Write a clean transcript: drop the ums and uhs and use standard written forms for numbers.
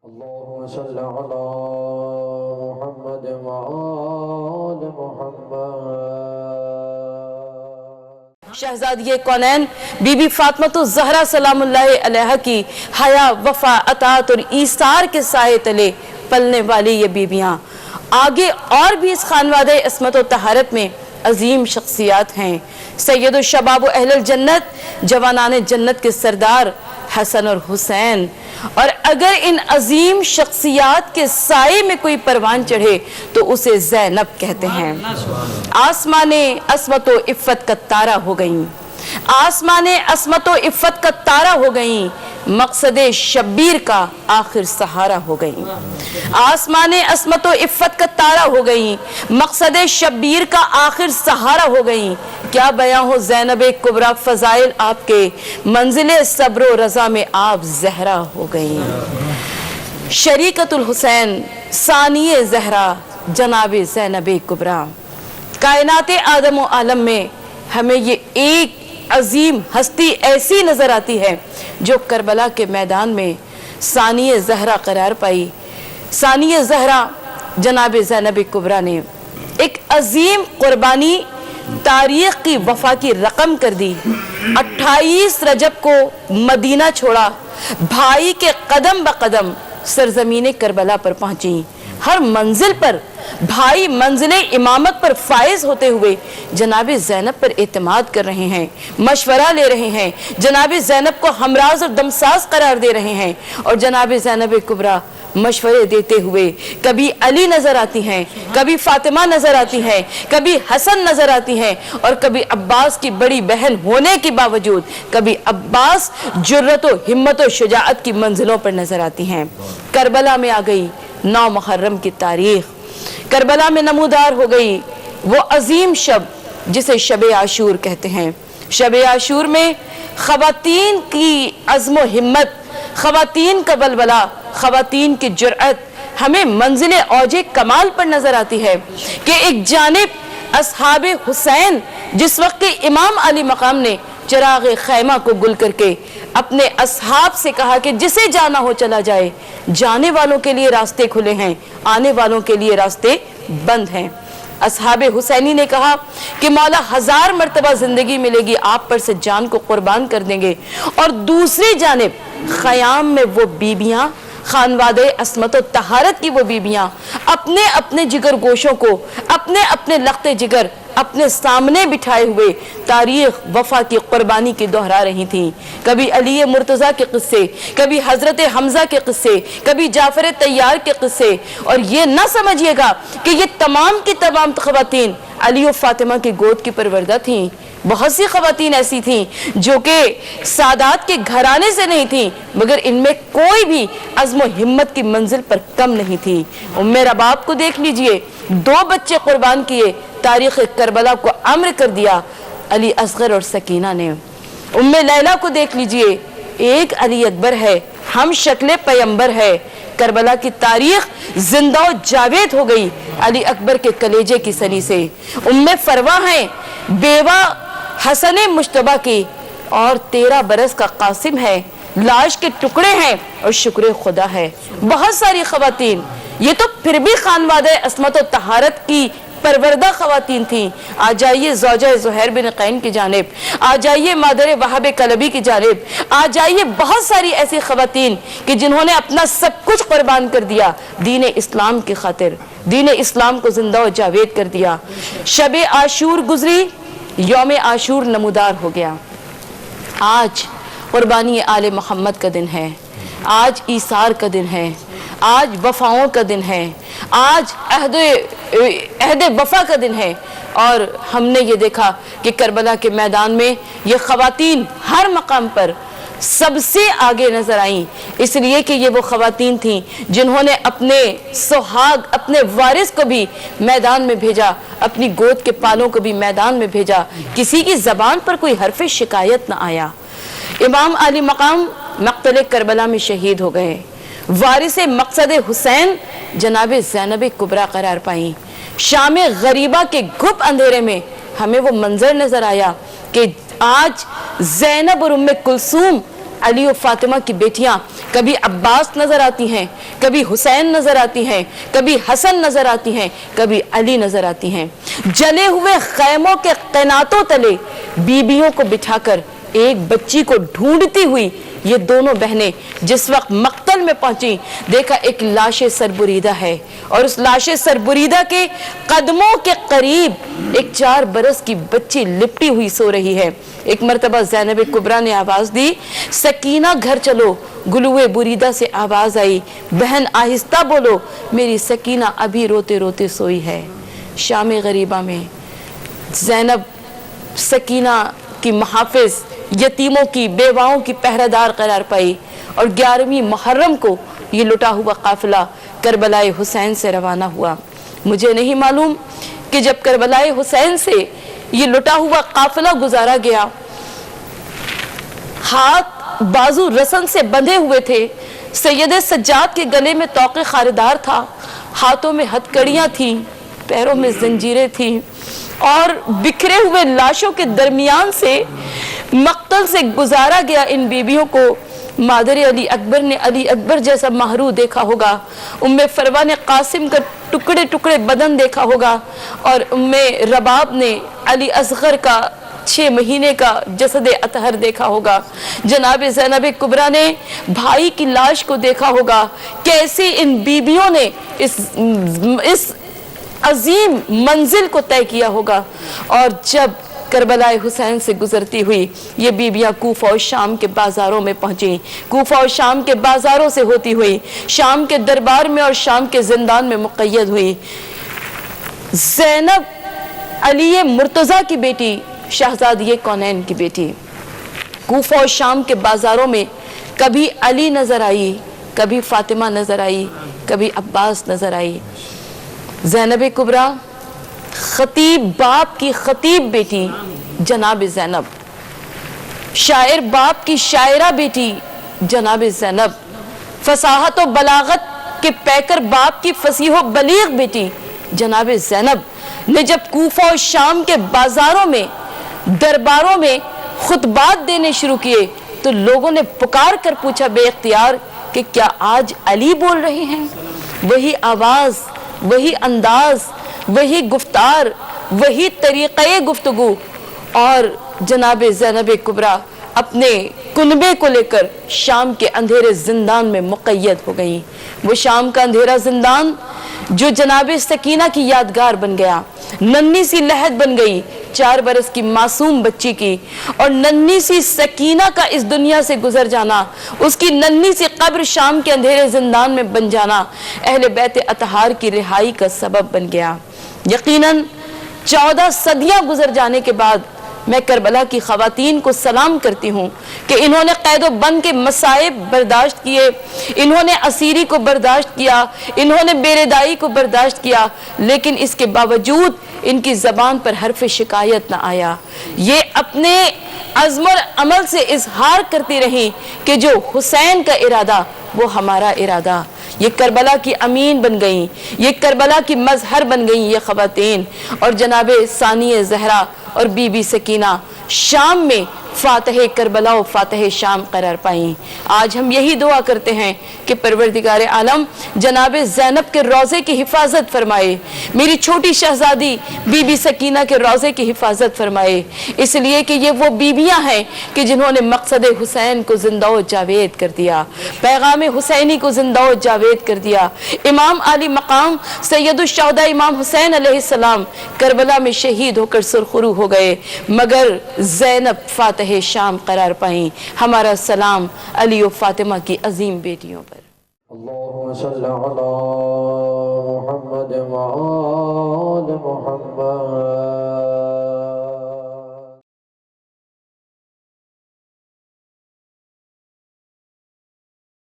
اللهم صل على محمد وآل محمد۔ شہزادی کونین بی بی فاطمہ الزہرا سلام اللہ علیہ کی حیا، وفا، اطاعت اور ایثار کے سائے تلے پلنے والی یہ بیویاں آگے اور بھی اس خانوادہ عصمت و طہارت میں عظیم شخصیات ہیں۔ سید الشباب و اہل الجنت، جوانان جنت کے سردار حسن اور حسین، اور اگر ان عظیم شخصیات کے سائے میں کوئی پروان چڑھے تو اسے زینب کہتے ہیں۔ آسمان عصمت و عفت کا تارہ ہو گئیں، آسمان عصمت و عفت کا تارہ ہو گئیں، مقصد شبیر کا آخر سہارا ہو گئیں۔ آسمان عصمت و عفت کا تارہ ہو گئیں، مقصد شبیر کا آخر سہارا ہو گئیں۔ کیا بیاں ہو زینب کبریٰ فضائل آپ کے، منزل صبر و رضا میں آپ زہرا ہو گئیں۔ شریکت الحسین ثانی زہرا جناب زینب کبریٰ، کائنات آدم و عالم میں ہمیں یہ ایک عظیم ہستی ایسی نظر آتی ہے جو کربلا کے میدان میں ثانی زہرا قرار پائی۔ ثانی زہرا جناب زینب کبریٰ نے ایک عظیم قربانی تاریخ کی وفا کی رقم کر دی۔ 28 رجب کو مدینہ چھوڑا، بھائی کے قدم بقدم سرزمین کربلا پر پہنچی۔ ہر منزل پر بھائی منزل امامت پر فائز ہوتے ہوئے جناب زینب پر اعتماد کر رہے ہیں، مشورہ لے رہے ہیں، جناب زینب کو ہمراز اور دمساز قرار دے رہے ہیں، اور جناب زینب کبریٰ مشورے دیتے ہوئے کبھی علی نظر آتی ہیں، کبھی فاطمہ نظر آتی ہیں، کبھی حسن نظر آتی ہیں، اور کبھی عباس کی بڑی بہن ہونے کے باوجود کبھی عباس جرت و ہمت و شجاعت کی منزلوں پر نظر آتی ہیں۔ کربلا میں آ گئی 9 محرم کی تاریخ، کربلا میں نمودار ہو گئی وہ عظیم شب جسے شب عاشور کہتے ہیں۔ شب عاشور میں خواتین کی عزم و ہمت، خواتین کا بلبلہ، خواتین کی جرأت ہمیں منزل اوج کمال پر نظر آتی ہے کہ ایک جانب اصحاب حسین، جس وقت کے امام علی مقام نے چراغ خیمہ کو گل کر کے اپنے اصحاب سے کہا کہ جسے جانا ہو چلا جائے، جانے والوں کے لیے راستے کھلے ہیں، آنے والوں کے لیے راستے بند ہیں۔ اصحاب حسینی نے کہا کہ مولا 1000 مرتبہ زندگی ملے گی آپ پر سے جان کو قربان کر دیں گے، اور دوسری جانب خیام میں وہ بیبیاں، خانوادہ عصمت و طہارت کی وہ بیبیاں اپنے اپنے جگر گوشوں کو، اپنے اپنے لخت جگر اپنے سامنے بٹھائے ہوئے تاریخ وفا کی قربانی کی دہرا رہی تھیں۔ کبھی علی مرتضیٰ کے قصے، کبھی حضرت حمزہ کے قصے، کبھی جعفر طیار کے قصے، اور یہ نہ سمجھیے گا کہ یہ تمام کی تمام خواتین علی و فاطمہ کی گود کی پروردہ تھیں۔ بہت سی خواتین ایسی تھیں جو کہ سادات کے گھرانے سے نہیں تھیں، مگر ان میں کوئی بھی عزم و ہمت کی منزل پر کم نہیں تھی۔ ام رباب کو دیکھ لیجئے، 2 بچے قربان کیے، تاریخ کربلا کو امر کر دیا علی اصغر اور سکینہ نے۔ ام لیلہ کو دیکھ لیجئے، ایک علی اکبر ہے، ہم شکل پیمبر ہے۔ کربلا کی تاریخ زندہ و جاوید ہو گئی علی اکبر کے کلیجے کی سنی سے۔ ام فروہ ہیں، بیوہ حسن مشتبہ کی، اور 13 برس کا قاسم ہے، لاش کے ٹکڑے ہیں اور شکر خدا ہے۔ بہت ساری خواتین، یہ تو پھر بھی خانوادہ عصمت و طہارت کی پروردہ خواتین تھیں۔ آ جائیے زوجہ زہیر بن قین کی جانب، آ جائیے مادر وہاب کلبی کی جانب، آ جائیے بہت ساری ایسی خواتین کہ جنہوں نے اپنا سب کچھ قربان کر دیا دین اسلام کی خاطر، دین اسلام کو زندہ و جاوید کر دیا۔ شب عاشور گزری، یوم عاشور نمودار ہو گیا۔ آج قربانی آل محمد کا دن ہے، آج ایثار کا دن ہے، آج وفاؤں کا دن ہے، آج عہد وفا کا دن ہے، اور ہم نے یہ دیکھا کہ کربلا کے میدان میں یہ خواتین ہر مقام پر سب سے آگے نظر آئیں، اس لیے کہ یہ وہ خواتین تھیں جنہوں نے اپنے سہاگ، اپنے وارث کو بھی میدان میں بھیجا، اپنی گود کے پالوں کو بھی میدان میں بھیجا، کسی کی زبان پر کوئی حرف شکایت نہ آیا۔ امام علی مقام مقتل کربلا میں شہید ہو گئے، وارث مقصد حسین جناب زینب کبریٰ قرار پائیں۔ شام غریبہ کے گھپ اندھیرے میں ہمیں وہ منظر نظر آیا کہ آج زینب اور ام کلثوم علی و فاطمہ کی بیٹیاں کبھی عباس نظر آتی ہیں، کبھی حسین نظر آتی ہیں، کبھی حسن نظر آتی ہیں، کبھی علی نظر آتی ہیں۔ جلے ہوئے خیموں کے قیناتوں تلے بیبیوں کو بٹھا کر ایک بچی کو ڈھونڈتی ہوئی یہ دونوں بہنیں جس وقت مقتل میں پہنچی، دیکھا ایک لاش سربریدہ ہے، اور اس لاش سربریدہ کے قدموں کے قریب ایک 4 برس کی بچی لپٹی ہوئی سو رہی ہے۔ ایک مرتبہ زینب کبریٰ نے آواز دی، سکینہ گھر چلو۔ گلوے بریدہ سے آواز آئی، بہن آہستہ بولو، میری سکینہ ابھی روتے روتے سوئی ہے۔ شام غریبہ میں زینب سکینہ کی محافظ، یتیموں کی، بیواؤں کی پہرہ دار قرار پائی، اور 11ویں محرم کو یہ لٹا ہوا قافلہ کربلائے حسین سے روانہ ہوا۔ مجھے نہیں معلوم کہ جب کربلائے حسین سے یہ لٹا ہوا قافلہ گزارا گیا، ہاتھ بازو رسن سے بندھے ہوئے تھے، سید سجاد کے گلے میں طوق خاردار تھا، ہاتھوں میں ہتھکڑیاں تھیں، پیروں میں زنجیریں تھیں، اور بکھرے ہوئے لاشوں کے درمیان سے مقتل سے گزارا گیا ان بیبیوں کو۔ مادر علی اکبر نے علی اکبر جیسا مہرو دیکھا ہوگا، ام فروہ نے قاسم کا ٹکڑے ٹکڑے بدن دیکھا ہوگا، اور ام رباب نے علی اصغر کا 6 مہینے کا جسد اطہر دیکھا ہوگا۔ جناب زینب کبریٰ نے بھائی کی لاش کو دیکھا ہوگا۔ کیسے ان بیبیوں نے اس عظیم منزل کو طے کیا ہوگا، اور جب کربلائے حسین سے گزرتی ہوئی یہ بیبیاں کوفہ اور شام کے بازاروں میں پہنچیں، کوفہ اور شام کے بازاروں سے ہوتی ہوئی شام کے دربار میں اور شام کے زندان میں مقید ہوئی۔ زینب علی مرتضیٰ کی بیٹی، شہزادی کونین کی بیٹی، کوفہ اور شام کے بازاروں میں کبھی علی نظر آئی، کبھی فاطمہ نظر آئی، کبھی عباس نظر آئی۔ زینب کبریٰ خطیب باپ کی خطیب بیٹی جناب زینب، شاعر باپ کی شاعرہ بیٹی جناب زینب، فصاحت و بلاغت کے پیکر باپ کی فصیح و بلیغ بیٹی جناب زینب نے جب کوفہ اور شام کے بازاروں میں درباروں میں خطبات دینے شروع کیے تو لوگوں نے پکار کر پوچھا بے اختیار کہ کیا آج علی بول رہے ہیں؟ وہی آواز، وہی انداز، وہی گفتار، وہی طریقہ گفتگو، اور جناب زینب کبریٰ اپنے کنبے کو لے کر شام کے اندھیرے زندان میں مقید ہو گئیں۔ وہ شام کا اندھیرا زندان جو جناب سکینہ کی یادگار بن گیا، ننھی سی لہد بن گئی 4 برس کی معصوم بچی کی، اور ننھی سی سکینہ کا اس دنیا سے گزر جانا، اس کی ننھی سی قبر شام کے اندھیرے زندان میں بن جانا اہل بیت اطہار کی رہائی کا سبب بن گیا۔ یقیناً 14 صدیاں گزر جانے کے بعد میں کربلا کی خواتین کو سلام کرتی ہوں کہ انہوں نے قید و بند کے مصائب برداشت کیے، انہوں نے اسیری کو برداشت کیا، انہوں نے بیردائی کو برداشت کیا، لیکن اس کے باوجود ان کی زبان پر حرف شکایت نہ آیا۔ یہ اپنے عزم و عمل سے اظہار کرتی رہیں کہ جو حسین کا ارادہ وہ ہمارا ارادہ۔ یہ کربلا کی امین بن گئیں، یہ کربلا کی مظہر بن گئیں یہ خواتین، اور جناب ثانی زہرا اور بی بی سکینہ شام میں فاتح کربلا و فاتح شام قرار پائیں۔ آج ہم یہی دعا کرتے ہیں کہ پروردگار عالم جناب زینب کے روضے کی حفاظت فرمائے، میری چھوٹی شہزادی بی بی سکینہ کے روضے کی حفاظت فرمائے، اس لیے کہ یہ وہ بیبیاں ہیں کہ جنہوں نے مقصد حسین کو زندہ و جاوید کر دیا، پیغام حسینی کو زندہ و جاوید کر دیا۔ امام علی مقام سید الشہداء امام حسین علیہ السلام کربلا میں شہید ہو کر سرخرو ہو گئے، مگر زینب فاتح شام قرار پائیں۔ ہمارا سلام علی و فاطمہ کی عظیم بیٹیوں پر۔ اللہم صلی علی محمد وآل محمد